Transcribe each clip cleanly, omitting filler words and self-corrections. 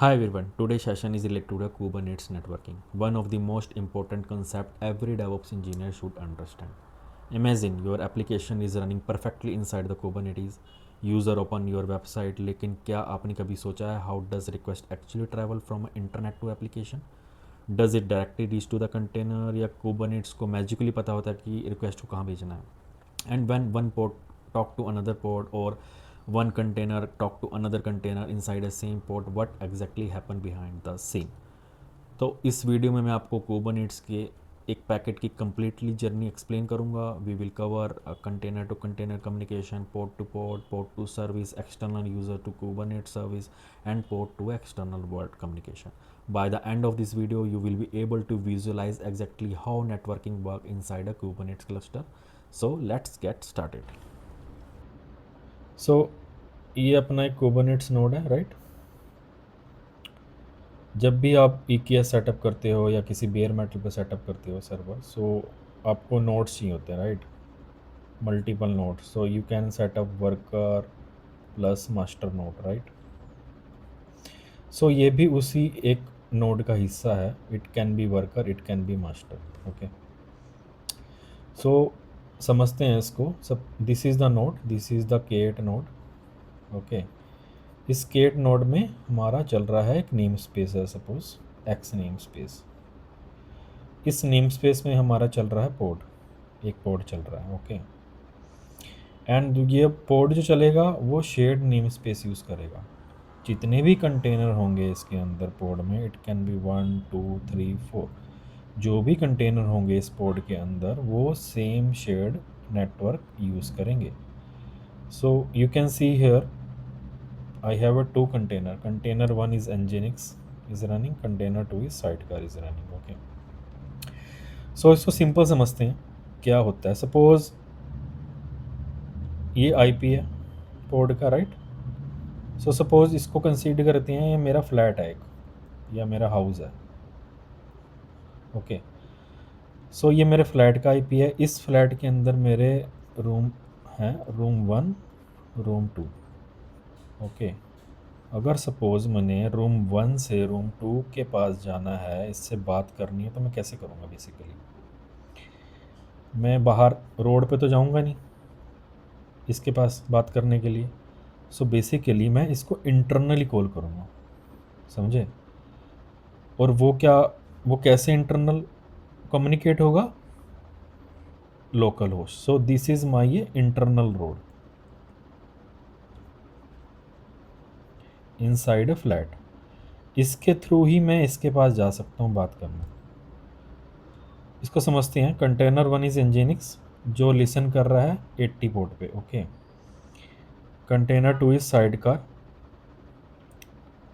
Hi everyone, today's session is related to the Kubernetes networking, one of the most important concept every DevOps engineer should understand. Imagine your application is running perfectly inside the Kubernetes, user open your website, लेकिन क्या आपने कभी सोचा है how does request actually travel from internet to application? Does it directly reach to the container या Kubernetes को magically पता होता है कि request को कहाँ भेजना है? And when one pod talk to another pod or one container talk to another container inside a same pod, what exactly happen behind the scene? तो इस वीडियो में मैं आपको कुबरनेट्स के एक पैकेट की कम्प्लीटली जर्नी एक्सप्लेन करूंगा. We will cover container to container communication, port to service, external user to Kubernetes service and port to external world communication. By the end of this video, you will be able to visualize exactly how networking work inside a Kubernetes cluster. So let's get started. सो ये अपना एक कुबरनेट्स node है, right. जब भी आप EKS setup करते हो या किसी बेयर मेटल पे सेटअप करते हो सर्वर, सो आपको नोड्स चाहिए होते हैं, right. Multiple node, so you can setup worker plus master node, right. So ये भी उसी एक नोड का हिस्सा है. It can be worker, it can be master. Okay, so समझते हैं इसको सब. This is the node, this is the K8 node. Okay, इस केट नोड में हमारा चल रहा है एक नेम स्पेस है, सपोज एक्स नेम स्पेस. इस नेम स्पेस में हमारा चल रहा है पोड, एक पोड चल रहा है. ओके, एंड ये पोड जो चलेगा वो शेयर्ड नेम स्पेस यूज़ करेगा. जितने भी कंटेनर होंगे इसके अंदर पोड में, इट कैन बी 1 2 3 4, जो भी कंटेनर होंगे इस पोड के अंदर वो सेम शेयर्ड नेटवर्क यूज़ करेंगे. सो you can see here I have a two container. Container one is Nginx is running. Container two is Sidecar is running. Okay. So इसको simple समझते हैं क्या होता है. सपोज ये IP है पोड का, राइट. सो सपोज इसको कंसीडर करते हैं ये मेरा फ्लैट है एक, या मेरा हाउस है. ओके, सो ये मेरे फ्लैट का IP है. इस फ्लैट के अंदर मेरे रूम हैं, रूम 1, रूम 2. ओके, अगर सपोज़ मैंने रूम 1 से रूम 2 के पास जाना है, इससे बात करनी है, तो मैं कैसे करूँगा. बेसिकली मैं बाहर रोड पे तो जाऊँगा नहीं इसके पास बात करने के लिए. सो बेसिकली मैं इसको इंटरनली कॉल करूँगा, समझे. और वो कैसे इंटरनल कम्युनिकेट होगा, localhost. So this is my ये internal road inside a flat. इसके थ्रू ही मैं इसके पास जा सकता हूँ बात करने. इसको समझते हैं. कंटेनर वन इज़ Nginx जो लिसन कर रहा है 80 पोर्ट पे. Okay, container two is sidecar.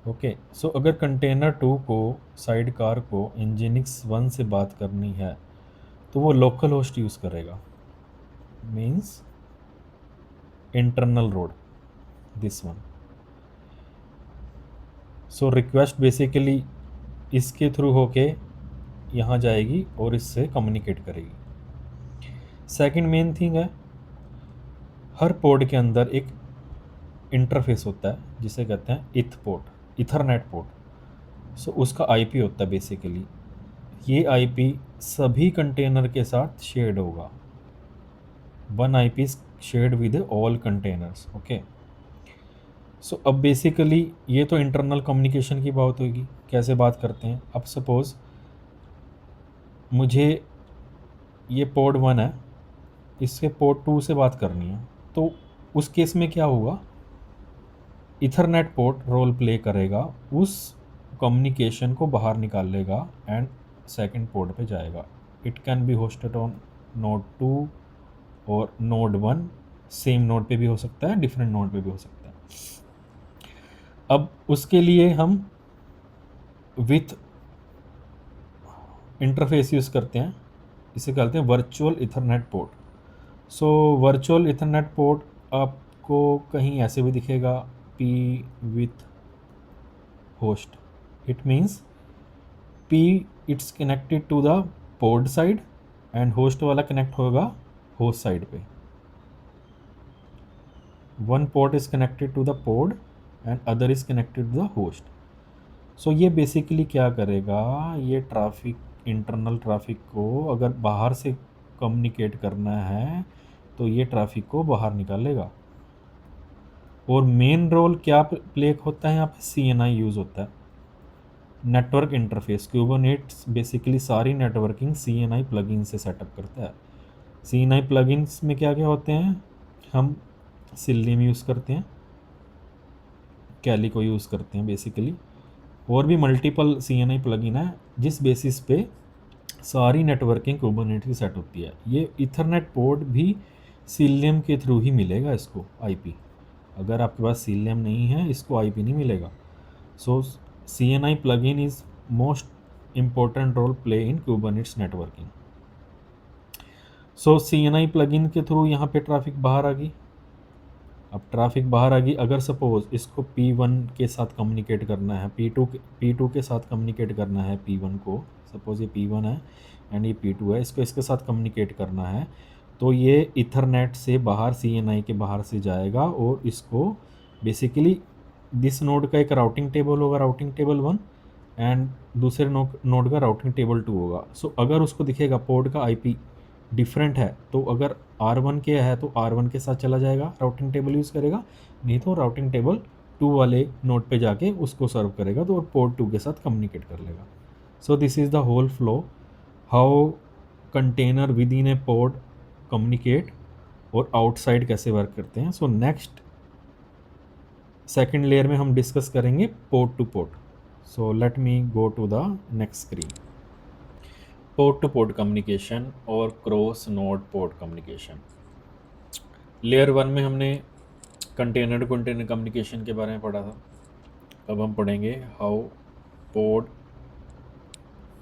Okay, so अगर कंटेनर टू को, साइडकार को Nginx 1 से बात करनी है तो वो लोकल होस्ट यूज़ करेगा, means internal road, this one. So request basically इसके थ्रू होके यहाँ जाएगी और इससे कम्युनिकेट करेगी. सेकंड मेन थिंग है, हर पोर्ट के अंदर एक इंटरफेस होता है जिसे कहते हैं इथ पोर्ट, इथरनेट पोर्ट. सो उसका IP होता है बेसिकली. ये IP सभी कंटेनर के साथ शेयर्ड होगा. One IP shared with all containers. Okay, so अब बेसिकली ये तो इंटरनल कम्युनिकेशन की बात होगी, कैसे बात करते हैं. अब सपोज मुझे ये पोर्ट 1 है, इससे पोर्ट 2 से बात करनी है, तो उस केस में क्या होगा, इथरनेट पोर्ट रोल प्ले करेगा, उस कम्युनिकेशन को बाहर निकाल लेगा एंड सेकंड पोर्ट पे जाएगा. It can be hosted on node 2 और नोड 1. सेम नोड पे भी हो सकता है, डिफरेंट नोड पे भी हो सकता है. अब उसके लिए हम विथ इंटरफेस यूज़ करते हैं, इसे कहते हैं virtual ethernet port. So virtual ethernet port आपको कहीं ऐसे भी दिखेगा, P with host. It means P it's connected to the port side and host वाला कनेक्ट होगा होस्ट साइड पे. One port is connected to the port and other is connected to the host. So ये basically क्या करेगा, ये traffic, internal traffic को अगर बाहर से कम्युनिकेट करना है तो ये ट्रैफिक को बाहर निकालेगा। और मेन रोल क्या प्ले होता है यहाँ पे, CNI यूज़ होता है, नेटवर्क इंटरफेस। क्यूबरनेट्स बेसिकली सारी नेटवर्किंग CNI प्लगइन से सेटअप करता है। CNI प्लगइन्स में क्या क्या होते हैं, हम सिलियम यूज़ करते हैं, कैलिको यूज़ करते हैं बेसिकली, और भी मल्टीपल CNI प्लगइन है जिस बेसिस पे सारी नेटवर्किंग कुबरनेटिस की सेट होती है। ये इथरनेट पोर्ट भी सीलियम के थ्रू ही मिलेगा इसको IP। अगर आपके पास सीलियम नहीं है इसको IP नहीं मिलेगा। So CNI plugin is most important role play in Kubernetes networking. So CNI plugin के थ्रू यहाँ पे ट्रैफिक बाहर आ गई। अब ट्रैफिक बाहर आ गई, अगर सपोज इसको P1 के साथ कम्युनिकेट करना है, P2 के साथ कम्युनिकेट करना है P1 को, सपोज ये P1 है एंड ये P2 है, इसको इसके साथ कम्युनिकेट करना है, तो ये इथरनेट से बाहर CNI के बाहर से जाएगा और इसको बेसिकली दिस नोड का एक राउटिंग टेबल होगा, राउटिंग टेबल 1, एंड दूसरे नोड का राउटिंग टेबल 2 होगा। सो अगर उसको दिखेगा पोर्ट का IP डिफरेंट है तो अगर R1 के है तो R1 के साथ चला जाएगा, राउटिंग टेबल यूज़ करेगा, नहीं तो राउटिंग टेबल 2 वाले नोड पे जाके उसको सर्व करेगा तो पोर्ट 2 के साथ कम्युनिकेट कर लेगा। So this is the whole flow, how container within a port communicate और आउटसाइड कैसे वर्क करते हैं। सो नेक्स्ट सेकेंड लेयर में हम डिस्कस करेंगे port to port. So let me go to the next screen. Port to port communication और cross node port communication. Layer 1 में हमने कंटेनर टू कंटेनर कम्युनिकेशन के बारे में पढ़ा था। अब हम पढ़ेंगे how port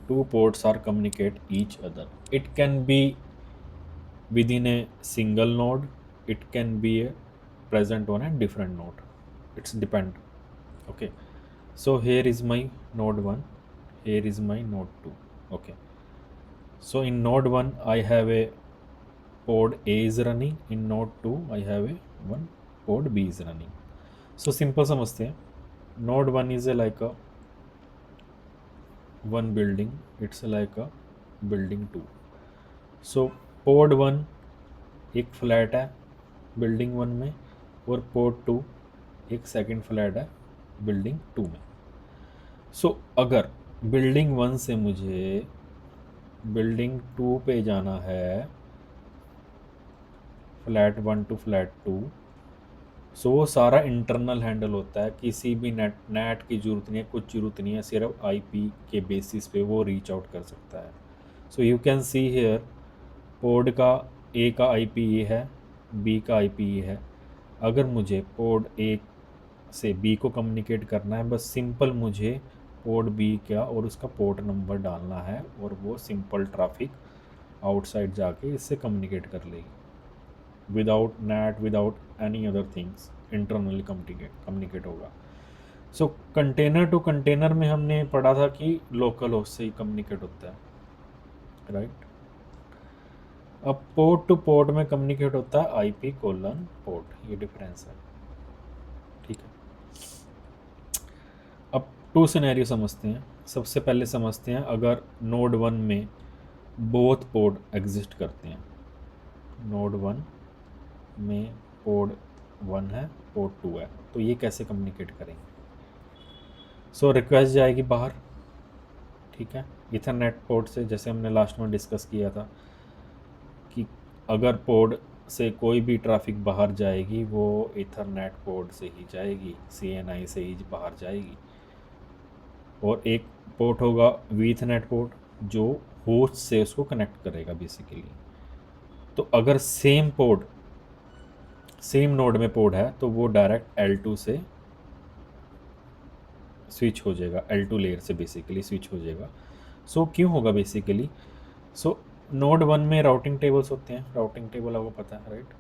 to ports are communicate each other. It can be within a single node, it can be a present on a different node, it's depend। okay, so here is my node 1, here is my node 2। okay, so in node 1 I have a pod A is running, in node 2 I have a one pod B is running। so simple समझते हैं। node 1 is a like a one building, it's like a building 2। so pod 1 एक flat है building 1 में और port 2 एक second flat है building 2 में। सो अगर बिल्डिंग 1 से मुझे बिल्डिंग 2 पे जाना है, फ्लैट 1 टू फ्लैट 2, सो वो सारा इंटरनल हैंडल होता है, किसी भी नेट की ज़रूरत नहीं है, कुछ ज़रूरत नहीं है, सिर्फ IP के बेसिस पे वो रीच आउट कर सकता है। So you can see here port का A का IP ये है, B का IP ये है। अगर मुझे पोर्ट A से B को कम्युनिकेट करना है, बस सिंपल मुझे पोर्ट B का और उसका पोर्ट नंबर डालना है और वो सिंपल ट्रैफिक आउटसाइड जाके इससे कम्युनिकेट कर लेगी without net, without any other things, internally communicate होगा। सो कंटेनर टू कंटेनर में हमने पढ़ा था कि लोकल होस्ट से ही कम्युनिकेट होता है, राइट। अब पोर्ट टू पोर्ट में कम्युनिकेट होता है IP कोलन पोर्ट, ये डिफरेंस है, ठीक है। अब 2 सिनेरियो समझते हैं। सबसे पहले समझते हैं अगर नोड 1 में बोथ पोर्ट एग्जिस्ट करते हैं, नोड 1 में पोर्ट 1 है, पोर्ट 2 है, तो ये कैसे कम्युनिकेट करेंगे। सो रिक्वेस्ट जाएगी बाहर, ठीक है, इथरनेट पोर्ट से, जैसे हमने लास्ट में डिस्कस किया था कि अगर पोर्ट से कोई भी ट्रैफिक बाहर जाएगी वो इथरनेट पोर्ट से ही जाएगी, CNI से ही बाहर जाएगी। और एक पोर्ट होगा ईथरनेट पोर्ट जो होस्ट से उसको कनेक्ट करेगा बेसिकली। तो अगर सेम पोर्ट सेम नोड में पोर्ट है तो वो डायरेक्ट L2 से स्विच हो जाएगा, L2 लेयर से बेसिकली स्विच हो जाएगा। सो क्यों होगा बेसिकली, सो नोड 1 में राउटिंग टेबल्स होते हैं, राउटिंग टेबल आपको पता है, राइट।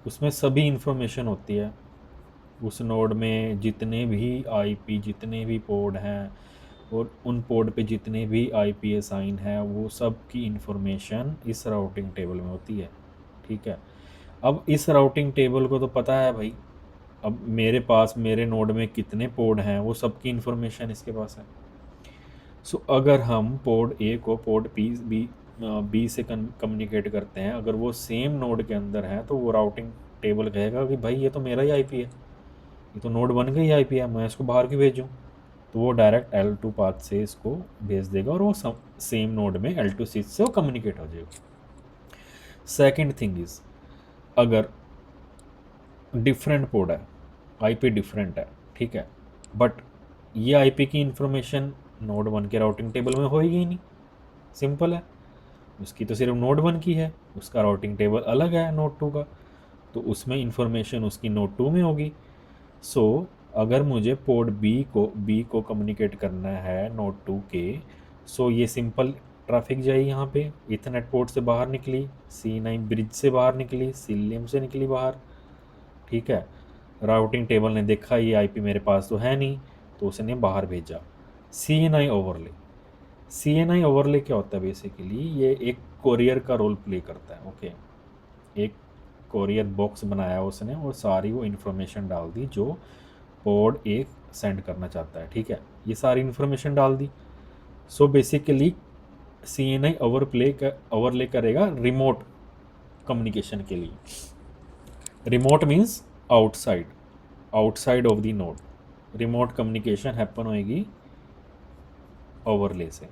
उसमें सभी इंफॉर्मेशन होती है, उस नोड में जितने भी IP, जितने भी पोर्ट हैं और उन पोर्ट पे जितने भी IP असाइन है, वो सब की इंफॉर्मेशन इस राउटिंग टेबल में होती है, ठीक है। अब इस राउटिंग टेबल को तो पता है भाई अब मेरे पास मेरे नोड में कितने पोर्ट हैं वो सबकी इन्फॉर्मेशन इसके पास है। सो अगर हम पोर्ट ए को पोर्ट बी से कम्युनिकेट करते हैं, अगर वो सेम नोड के अंदर है तो वो राउटिंग टेबल कहेगा कि भाई ये तो मेरा ही आईपी है, ये तो नोड 1 का ही आईपी है, मैं इसको बाहर क्यों भेजूँ। तो वो डायरेक्ट L2 पाथ से इसको भेज देगा और वो सेम नोड में L2 स्विच से वो कम्युनिकेट हो जाएगा। सेकेंड थिंग इज, अगर डिफरेंट पोर्ट है, आईपी डिफरेंट है, ठीक है, बट ये आईपी की इंफॉर्मेशन नोड 1 के राउटिंग टेबल में होएगी ही नहीं। सिंपल है, उसकी तो सिर्फ नोड 1 की है, उसका राउटिंग टेबल अलग है नोड 2 का, तो उसमें इंफॉर्मेशन उसकी नोड 2 में होगी। सो अगर मुझे पोर्ट बी को कम्युनिकेट करना है नोड 2 के, सो ये सिंपल ट्रैफिक जाएगी यहाँ पे, इथरनेट पोर्ट से बाहर निकली, C9 ब्रिज से बाहर निकली, सीलियम से निकली बाहर, ठीक है। राउटिंग टेबल ने देखा ये आईपी मेरे पास तो है नहीं, तो उसने बाहर भेजा। CNI ओवरले, CNI ओवरले क्या होता है बेसिकली, ये एक कोरियर का रोल प्ले करता है। ओके, एक कोरियर बॉक्स बनाया उसने और सारी वो इन्फॉर्मेशन डाल दी जो पोर्ट एक सेंड करना चाहता है, ठीक है, ये सारी इन्फॉर्मेशन डाल दी। सो बेसिकली CNI ओवरले करेगा रिमोट कम्युनिकेशन के लिए। Remote means outside of the node remote communication happen होएगी ओवरले से।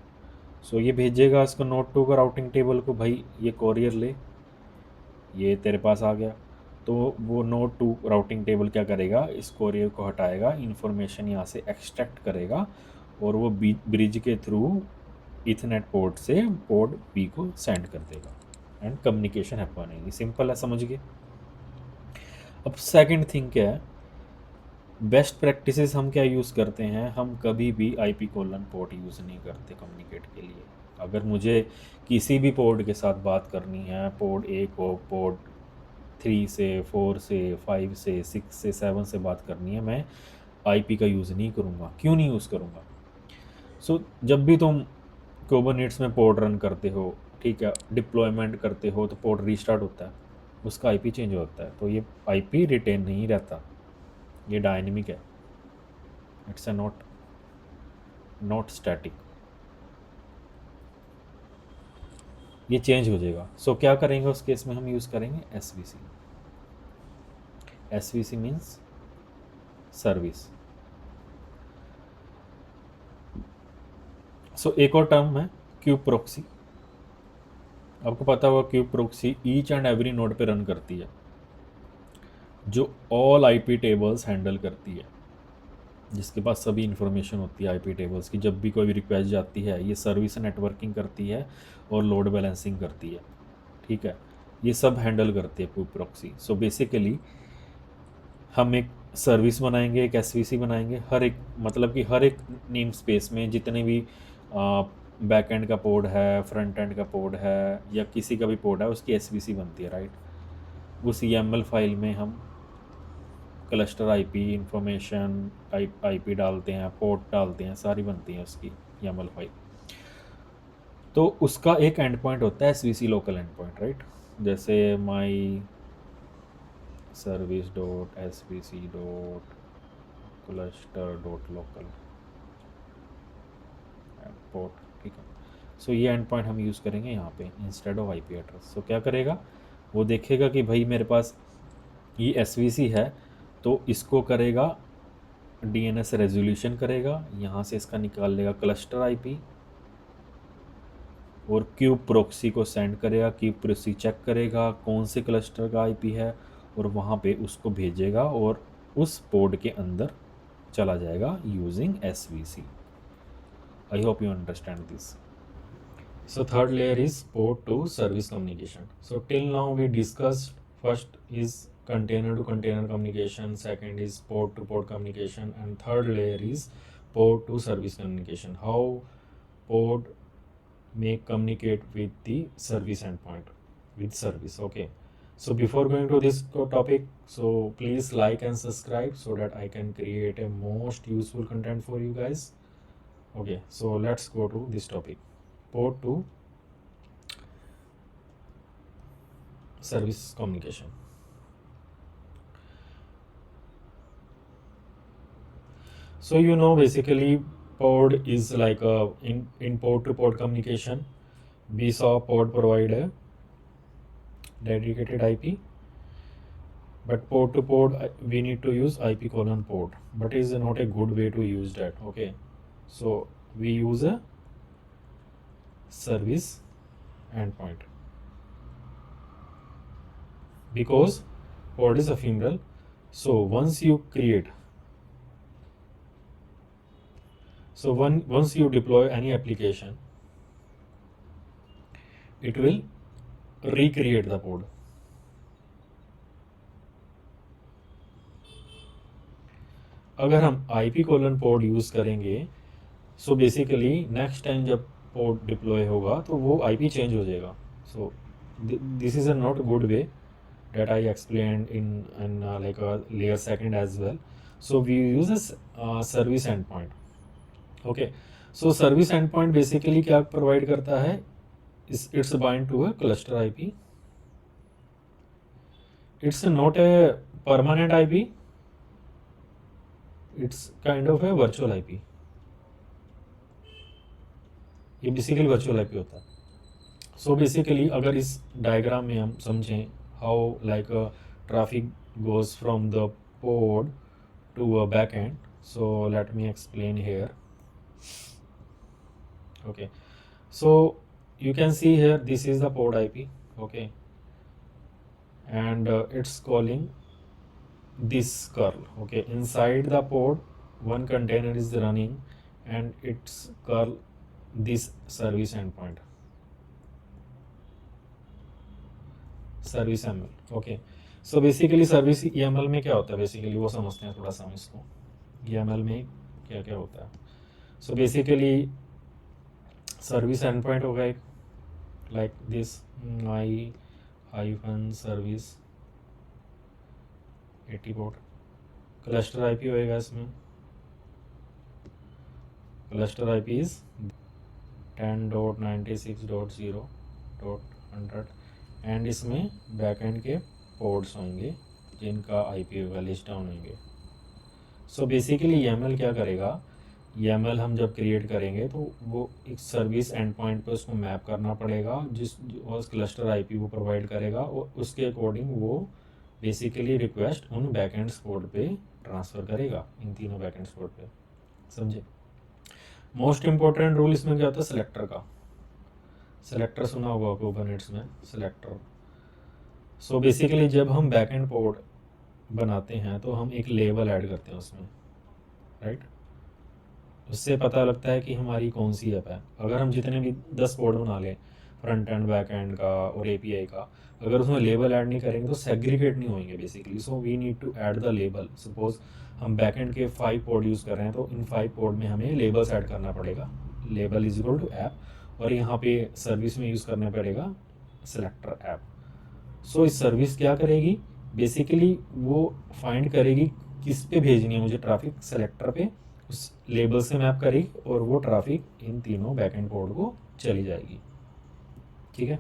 सो ये भेजेगा इसको नोड 2 का राउटिंग टेबल को, भाई ये कोरियर ले, ये तेरे पास आ गया। तो वो नोड 2 राउटिंग टेबल क्या करेगा, इस कोरियर को हटाएगा, इन्फॉर्मेशन यहाँ से एक्सट्रैक्ट करेगा और वो ब्रिज के थ्रू इथरनेट पोर्ट से पोर्ट बी को सेंड कर देगा एंड कम्युनिकेशन हैपन होगी। सिंपल है, समझ गए। अब सेकंड थिंग क्या है, बेस्ट प्रैक्टिसेस हम क्या यूज़ करते हैं, हम कभी भी IP कोलन पोर्ट यूज़ नहीं करते कम्युनिकेट के लिए। अगर मुझे किसी भी पोर्ट के साथ बात करनी है, पोर्ट ए को पोर्ट 3 से 4 से 5 से 6 से 7 से बात करनी है, मैं IP का यूज़ नहीं करूँगा। क्यों नहीं यूज़ करूँगा? सो जब भी तुम कुबरनेट्स में पोर्ट रन करते हो, ठीक है, डिप्लॉयमेंट करते हो, तो पोर्ट रीस्टार्ट होता है, उसका IP चेंज होता है, तो ये IP रिटेन नहीं रहता, ये डायनेमिक है, इट्स अ नॉट स्टैटिक, ये चेंज हो जाएगा। सो क्या करेंगे उस केस में, हम यूज़ करेंगे SVC। SVC means service. So एक और टर्म है क्यूब प्रोक्सी। आपको पता होगा kube proxy each and every node पे रन करती है, जो ऑल IP टेबल्स हैंडल करती है, जिसके पास सभी इन्फॉर्मेशन होती है IP टेबल्स की। जब भी कोई रिक्वेस्ट जाती है, ये सर्विस नेटवर्किंग करती है और लोड बैलेंसिंग करती है, ठीक है, ये सब हैंडल करती है क्यूब प्रॉक्सी। सो बेसिकली हम एक सर्विस बनाएंगे, एक SVC बनाएंगे, हर एक मतलब कि हर एक नेम स्पेस में जितने भी बैक एंड का पोर्ट है, फ्रंट एंड का पोर्ट है, या किसी का भी पोर्ट है, उसकी SVC बनती है, राइट। उस YAML फाइल में हम क्लस्टर IP इंफॉर्मेशन IP डालते हैं, पोर्ट डालते हैं, सारी बनती हैं उसकी YAML फाइल। तो उसका एक एंड पॉइंट होता है SVC local end point, right. जैसे my service dot SVC dot cluster dot local port, ठीक है। सो ये एंड पॉइंट हम यूज़ करेंगे यहाँ पे इंस्टेड ऑफ IP एड्रेस। सो क्या करेगा, वो देखेगा कि भाई मेरे पास ये SVC है, तो इसको करेगा DNS रेजोल्यूशन करेगा, यहाँ से इसका निकाल लेगा क्लस्टर IP और क्यूब प्रोक्सी को सेंड करेगा। क्यूब प्रोक्सी चेक करेगा कौन से क्लस्टर का IP है और वहाँ पे उसको भेजेगा और उस पोर्ट के अंदर चला जाएगा using SVC। I hope you understand this. So third layer is port to service communication. So till now we discussed, first is container to container communication, second is port to port communication, and third layer is port to service communication. How port may communicate with the service endpoint with service. Okay. So before going to this topic, so please like and subscribe so that I can create a most useful content for you guys. Okay, so let's go to this topic. Port to service communication. So you know basically pod is like a in pod to pod communication. We saw pod provide a dedicated IP, but pod to pod we need to use IP colon port, but is not a good way to use that. Okay, so we use a service endpoint because pod is ephemeral. So once you create, once you deploy any application, it will recreate the pod. अगर हम IP colon पोड use करेंगे, so basically next time जब पोड deploy होगा तो वो IP change हो जाएगा. सो this is a not good way that I explained in like a layer second as well. So we use a service endpoint. Okay, so service endpoint basically क्या provide करता है? It's bind to a cluster IP. It's not a permanent IP. It's kind of a virtual IP. ये basically virtual IP होता है. So basically अगर इस diagram में हम समझें how like a traffic goes from the pod to a backend, so let me explain here. Okay, so you can see here this is the pod IP. Okay, and it's calling this curl. Okay, inside the pod one container is running and it's curl this service endpoint, service ML. Okay, so basically service EML में क्या होता है, basically वो समझते हैं थोड़ा सा हम इसको. EML में क्या क्या होता है. सो बेसिकली सर्विस एंडपॉइंट होगा एक like this my hyphen service 80 port. Cluster IP होएगा इसमें. क्लस्टर IP इज 10.96.0.100 एंड इसमें बैकएंड के पोर्ट्स होंगे जिनका IP होगा लिस्ट डाउन होंगे. सो बेसिकली YAML क्या करेगा, YAML हम जब क्रिएट करेंगे तो वो एक सर्विस एंड पॉइंट पर उसको मैप करना पड़ेगा जिस क्लस्टर IP वो प्रोवाइड करेगा और उसके अकॉर्डिंग वो बेसिकली रिक्वेस्ट उन बैकएंड पोर्ट पे ट्रांसफ़र करेगा, इन तीनों बैकएंड पोर्ट पे. समझे. मोस्ट इम्पोर्टेंट रूल इसमें क्या होता है, सेलेक्टर का. सेलेक्टर सुना होगा कुबरनेट्स में, सेलेक्टर. सो बेसिकली जब हम बैकएंड पोर्ट बनाते हैं तो हम एक लेबल ऐड करते हैं उसमें, राइट. उससे पता लगता है कि हमारी कौन सी ऐप है. अगर हम जितने भी 10 पोर्ट बना लें फ्रंट एंड बैक एंड का और API का, अगर उसमें लेबल ऐड नहीं करेंगे तो सेग्रीगेट नहीं होंगे basically. So we need to add the label. Suppose हम बैक एंड के 5 पोर्ट यूज़ कर रहे हैं तो इन 5 पोर्ट में हमें लेबल्स ऐड करना पड़ेगा. Label is equal to app और यहाँ पे सर्विस में यूज़ करना पड़ेगा सेलेक्टर ऐप. सो इस सर्विस क्या करेगी, बेसिकली वो फाइंड करेगी किस पे भेजनी है मुझे ट्रैफिक, सेलेक्टर पे उस लेबल से मैप करेगी और वो ट्रैफिक इन तीनों बैकएंड पोर्ट को चली जाएगी. ठीक है.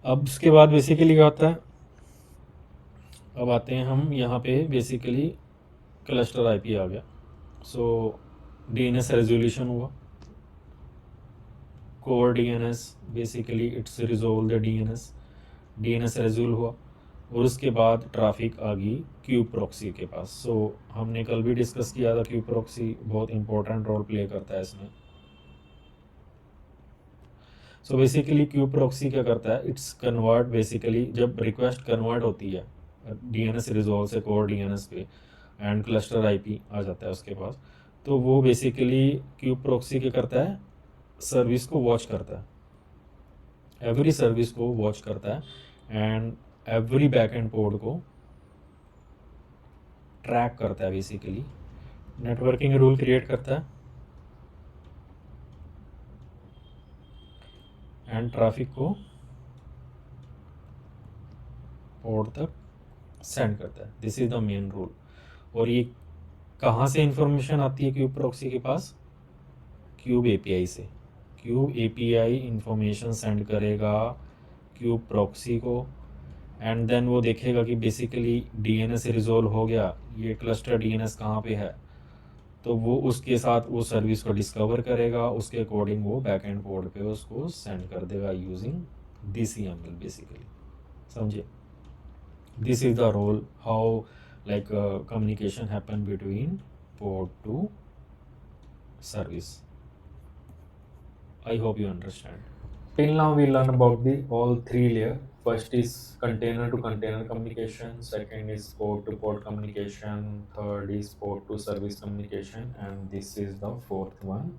अब उसके बाद बेसिकली क्या होता है, अब आते हैं हम यहाँ पे बेसिकली क्लस्टर IP आ गया. सो DNS रेजोल्यूशन हुआ, core DNS basically it's resolve the DNS रेजोल्व हुआ और उसके बाद ट्रैफिक आ गई क्यूब प्रॉक्सी के पास. सो हमने कल भी डिस्कस किया था क्यूब प्रॉक्सी बहुत इंपॉर्टेंट रोल प्ले करता है इसमें. सो बेसिकली क्यूब प्रॉक्सी क्या करता है, इट्स कन्वर्ट. बेसिकली जब रिक्वेस्ट कन्वर्ट होती है DNS रिजोल्व से कोर DNS पे एंड क्लस्टर IP आ जाता है उसके पास, तो वो बेसिकली क्यूब प्रॉक्सी क्या करता है, सर्विस को वॉच करता है, एवरी सर्विस को वॉच करता है एंड एवरी बैकएंड पोर्ट को ट्रैक करता है. बेसिकली नेटवर्किंग रूल क्रिएट करता है एंड ट्रैफिक को पोर्ट तक सेंड करता है. This is the main rule. और ये कहाँ से इंफॉर्मेशन आती है क्यूब प्रॉक्सी के पास, क्यूब API से. क्यूब API इंफॉर्मेशन सेंड करेगा क्यूब प्रॉक्सी को एंड देन वो देखेगा कि बेसिकली डीएनएस रिजोल्व हो गया, ये क्लस्टर डीएनएस कहाँ पे है, तो वो उसके साथ वो सर्विस को डिस्कवर करेगा, उसके अकॉर्डिंग वो बैक एंड कोड पे उसको सेंड कर देगा यूजिंग DCML बेसिकली, समझे। This is the role how like communication happen between port to service. I hope you understand. Till now we learn about the all three layer. First is container to container communication, second is port to port communication, third is port to service communication, and this is the fourth one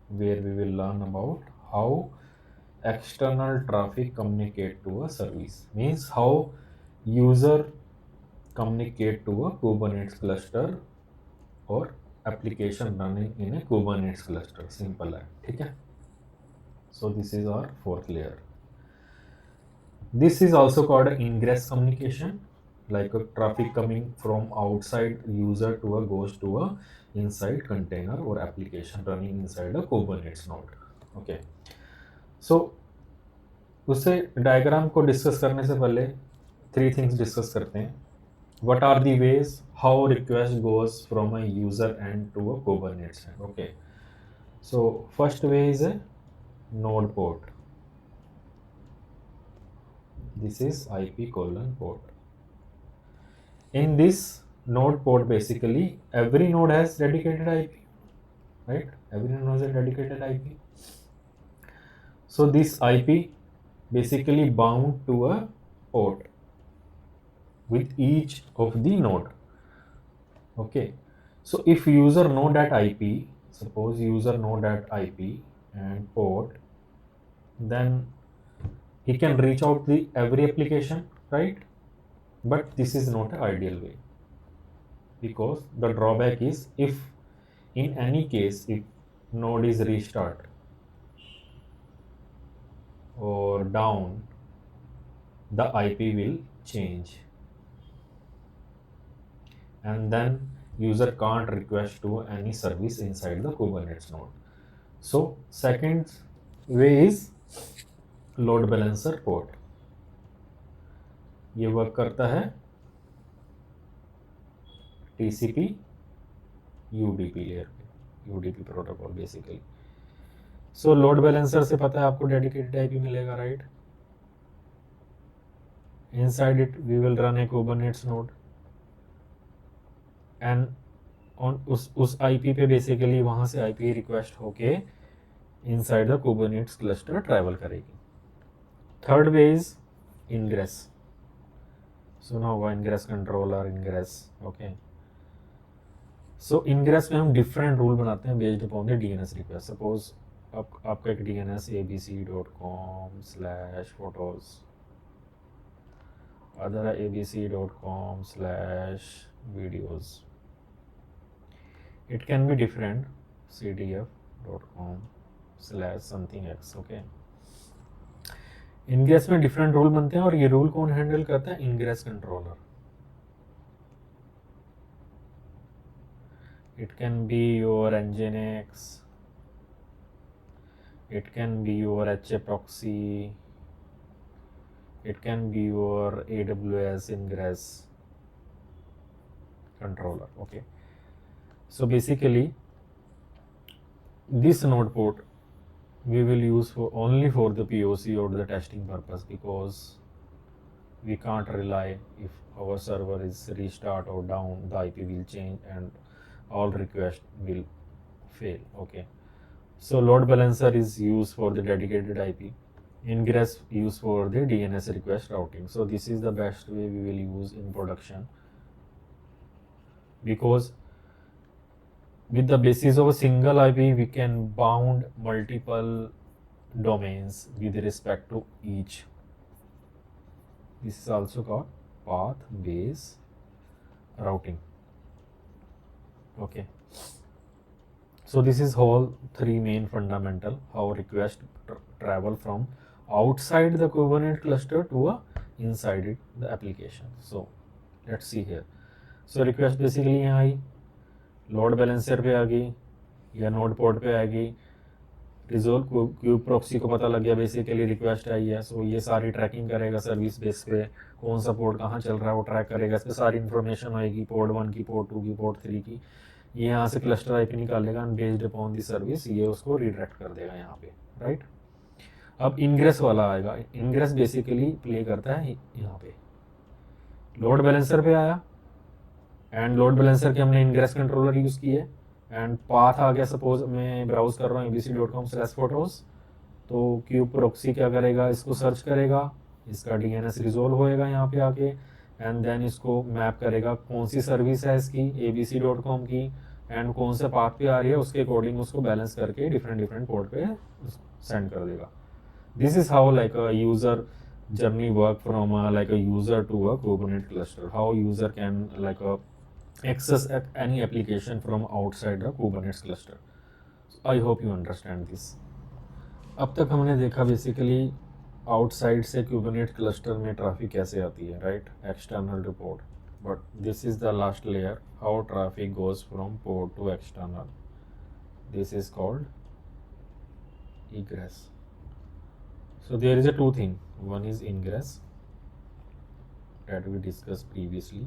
where we will learn about how external traffic communicate to a service, means how user communicate to a Kubernetes cluster or application running in a Kubernetes cluster. Simple है, ठीक है। So this is our fourth layer. This is also called ingress communication, like a traffic coming from outside user to a goes to a inside container or application running inside a Kubernetes node. Okay. So उससे diagram को discuss करने से पहले three things discuss करते हैं. What are the ways how request goes from a user end to a Kubernetes end? Okay. So first way is a node port. This is IP colon port. In this node port, basically every node has dedicated IP, right? Every node has a dedicated IP. So this IP basically bound to a port with each of the node. Okay. So if user know that IP, suppose user know that IP and port, then he can reach out the every application, right? But this is not an ideal way, because the drawback is if in any case if node is restart or down, the IP will change and then user can't request to any service inside the Kubernetes node. So second way is load balancer port. ये work करता है TCP UDP layer पे, UDP protocol basically. So load balancer से पता है आपको dedicated IP मिलेगा, right. Inside it we will run a Kubernetes node and on उस आईपी पे बेसिकली वहां से आईपी रिक्वेस्ट होके inside the Kubernetes cluster travel करेगी. Third way is ingress. सुना होगा ingress controller, ingress. Okay. So ingress में हम डिफरेंट रूल बनाते हैं based upon the DNS request. Suppose आपका एक DNS abc.com/photos, other abc.com/videos. It can be different, cdf.com/something else. Okay. Ingress में डिफरेंट रूल बनते हैं और ये रूल कौन हैंडल करता है? Ingress controller. It can be your Nginx, it can be your HA proxy, it can be your AWS ingress controller. Okay. So basically this node port we will use for only for the POC or the testing purpose, because we can't rely if our server is restart or down, the IP will change and all requests will fail. Okay. So load balancer is used for the dedicated IP. Ingress used for the DNS request routing. So this is the best way we will use in production, because with the basis of a single IP we can bound multiple domains with respect to each. This is also called path-based routing. Okay. So this is whole three main fundamental how request travel from outside the Kubernetes cluster to a inside it the application. So let's see here. So request basically यहाँ आई, load balancer पे आ गई या node port पे आ गई, resolve cube proxy को पता लग गया बेसिकली रिक्वेस्ट आई है, सो ये सारी ट्रैकिंग करेगा सर्विस बेस पे, कौन सा पोर्ट कहाँ चल रहा है वो ट्रैक करेगा, इस पर सारी इन्फॉर्मेशन होएगी पोर्ट 1 की, पोर्ट 2 की, पोर्ट 3 की। ये यहाँ से क्लस्टर आईपी निकालेगा and based upon the service ये उसको रिडायरेक्ट कर देगा यहाँ पे, राइट। अब इनग्रेस वाला आएगा। इनग्रेस बेसिकली प्ले करता है यहाँ पे, लोड बैलेंसर पे आया एंड लोड बैलेंसर के हमने इनग्रेस कंट्रोलर यूज़ किए एंड पाथ आ गया। सपोज मैं ब्राउज कर रहा हूँ abc.com/photos, तो क्यूब प्रॉक्सी क्या करेगा, इसको सर्च करेगा, इसका डीएनएस रिजोल्व होएगा यहाँ पे आके एंड देन इसको मैप करेगा कौन सी सर्विस है इसकी abc.com की एंड कौन से पाथ पे आ रही है, उसके अकॉर्डिंग उसको बैलेंस करके डिफरेंट पोर्ट पे सेंड कर देगा। This is how like a user journey work from like a user to a Kubernetes cluster, how user can like access any application from outside the Kubernetes cluster. So I hope you understand this. अब तक हमने देखा basically outside से Kubernetes cluster में traffic कैसे आती है, right, external to port, but this is the last layer, how traffic goes from port to external. This is called egress. So there is a two thing, one is ingress that we discussed previously,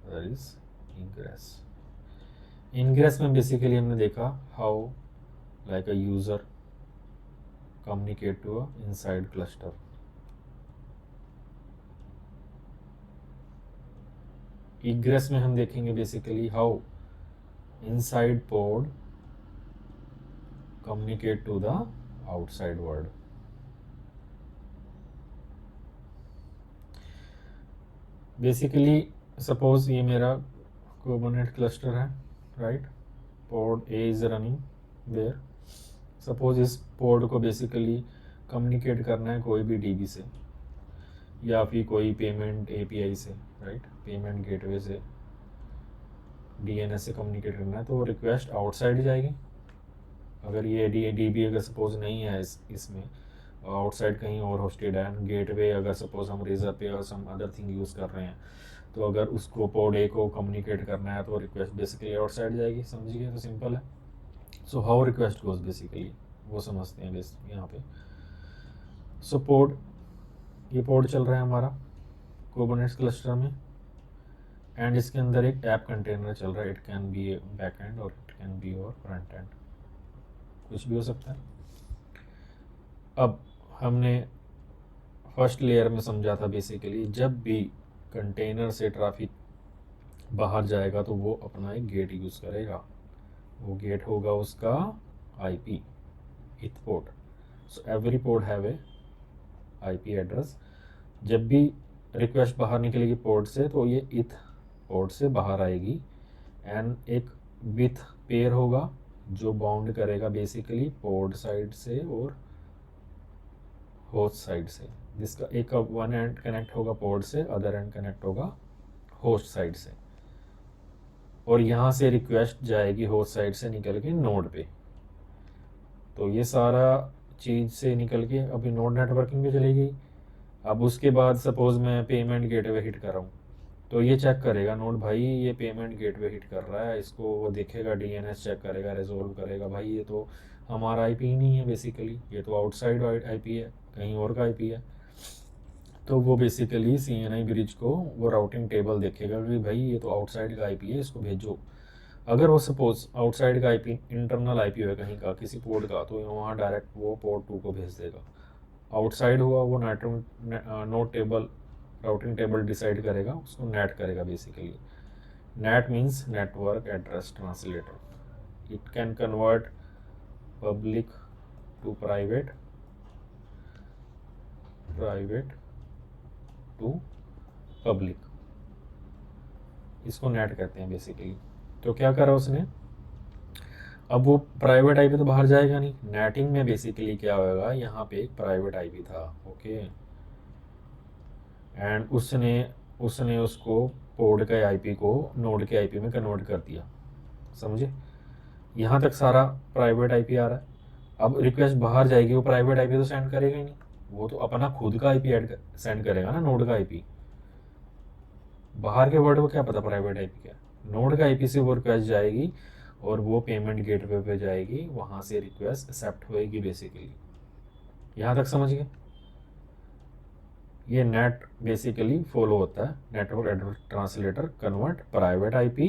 that is ingress. Ingress में basically हमने देखा how like a user communicate to a inside cluster. Egress में हम देखेंगे basically how inside pod communicate to the outside world. Basically suppose ये मेरा Kubernetes cluster है, right, pod A is running there. सपोज इस पोड को बेसिकली कम्युनिकेट करना है कोई भी डीबी से या फिर कोई पेमेंट एपीआई से, राइट, पेमेंट गेटवे से, डीएनएस से कम्युनिकेट करना है, तो रिक्वेस्ट आउटसाइड जाएगी। अगर ये डीबी अगर सपोज नहीं है इसमें, आउटसाइड कहीं और होस्टेड है, गेटवे अगर सपोज हम रेजर पे और सम अदर थिंग यूज़ कर रहे हैं, तो अगर उसको पोड ए को कम्युनिकेट करना है तो रिक्वेस्ट बेसिकली आउटसाइड जाएगी। समझिए, तो सिंपल है। So how request goes basically वो समझते हैं बेस यहाँ पे। सो पोड, ये पोड चल रहा है हमारा Kubernetes क्लस्टर में एंड इसके अंदर एक ऐप कंटेनर चल रहा है। It can be back and और इट कैन बी और फ्रंट एंड, कुछ भी हो सकता है। अब हमने फर्स्ट लेयर में समझा था बेसिकली जब भी कंटेनर से ट्रैफिक बाहर जाएगा तो वो अपना एक गेट यूज़ करेगा, वो गेट होगा उसका आईपी, इथ port. So every port have a IP address. जब भी रिक्वेस्ट बाहर निकलेगी पोर्ट से तो ये इथ पोर्ट से बाहर आएगी एंड एक विथ पेयर होगा जो बाउंड करेगा बेसिकली पोर्ट साइड से और होस्ट साइड से। जिसका एक वन एंड कनेक्ट होगा पोर्ट से, अदर एंड कनेक्ट होगा होस्ट साइड से, और यहाँ से रिक्वेस्ट जाएगी होस्ट साइड से निकल के नोड पे। तो ये सारा चीज़ से निकल के अभी नोड नेटवर्किंग पे चली गई। अब उसके बाद सपोज मैं पेमेंट गेटवे हिट कर रहा हूँ, तो ये चेक करेगा नोड, भाई ये पेमेंट गेटवे हिट कर रहा है, इसको वो देखेगा, डीएनएस चेक करेगा, रिजोल्व करेगा, भाई ये तो हमारा आईपी ही नहीं है बेसिकली, ये तो आउटसाइड आईपी है, कहीं और का आईपी है। तो वो बेसिकली सीएनआई ब्रिज को वो राउटिंग टेबल देखेगा कि भाई ये तो आउटसाइड का आईपी है, इसको भेजो। अगर वो सपोज आउटसाइड का आईपी इंटरनल आईपी है कहीं का, किसी पोर्ट का, तो वहाँ डायरेक्ट वो पोर्ट 2 को भेज देगा। आउटसाइड हुआ वो NAT table, routing table decide करेगा, उसको नेट करेगा basically. NAT means network address translator. It can convert public to private, private to public, इसको नेट कहते हैं बेसिकली। तो क्या करा उसने, अब वो प्राइवेट आईपी तो बाहर जाएगा नहीं, नेटिंग में बेसिकली क्या होगा, यहाँ पे एक प्राइवेट आईपी था, ओके, एंड उसने उसको पोर्ट के आईपी को नोड के आईपी में कन्वर्ट कर दिया। समझे, यहाँ तक सारा प्राइवेट आईपी आ रहा है। अब रिक्वेस्ट बाहर जाएगी, वो प्राइवेट आईपी तो सेंड करेगा ही नहीं, वो तो अपना खुद का आईपी सेंड करेगा ना, नोड का आईपी। बाहर के वर्ड को क्या पता प्राइवेट आईपी क्या, नोड का आईपी से वो रिक्वेस्ट जाएगी, और वो पेमेंट गेटवे पे जाएगी, वहाँ से रिक्वेस्ट एक्सेप्ट होएगी बेसिकली। यहाँ तक समझ गए? ये नेट बेसिकली फॉलो होता है, network address translator convert private IP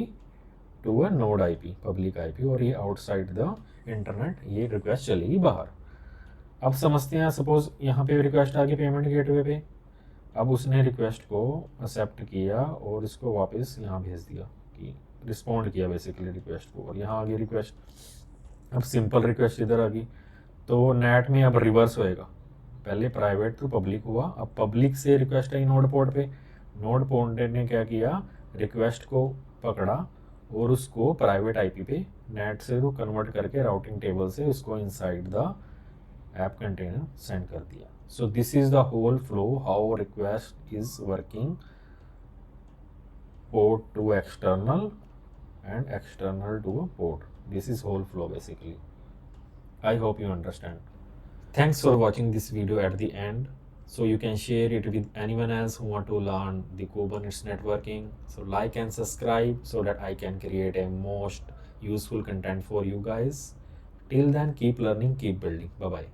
to a node IP, public IP, और ये आउटसाइड द इंटरनेट ये रिक्वेस्ट चलेगी बाहर। अब समझते हैं, सपोज यहाँ पे रिक्वेस्ट आ गई पेमेंट गेटवे पे, अब उसने रिक्वेस्ट को एक्सेप्ट किया और इसको वापस यहाँ भेज दिया कि रिस्पॉन्ड किया बेसिकली रिक्वेस्ट को, और यहाँ आ गई रिक्वेस्ट। अब सिंपल रिक्वेस्ट इधर आ गई, तो नेट में अब रिवर्स होएगा, पहले प्राइवेट टू पब्लिक हुआ, अब पब्लिक से रिक्वेस्ट आई नोड पोर्ट पे, नोड पोर्ट ने क्या किया, रिक्वेस्ट को पकड़ा और उसको प्राइवेट आईपी पे नेट से तो कन्वर्ट करके राउटिंग टेबल से उसको inside the app container send कर दिया। So this is the whole flow how request is working, port to external and external to a port. This is whole flow basically. I hope you understand. Thanks for watching this video at the end. So you can share it with anyone else who want to learn the Kubernetes networking. So like and subscribe so that I can create a most useful content for you guys. Till then, keep learning, keep building. Bye bye.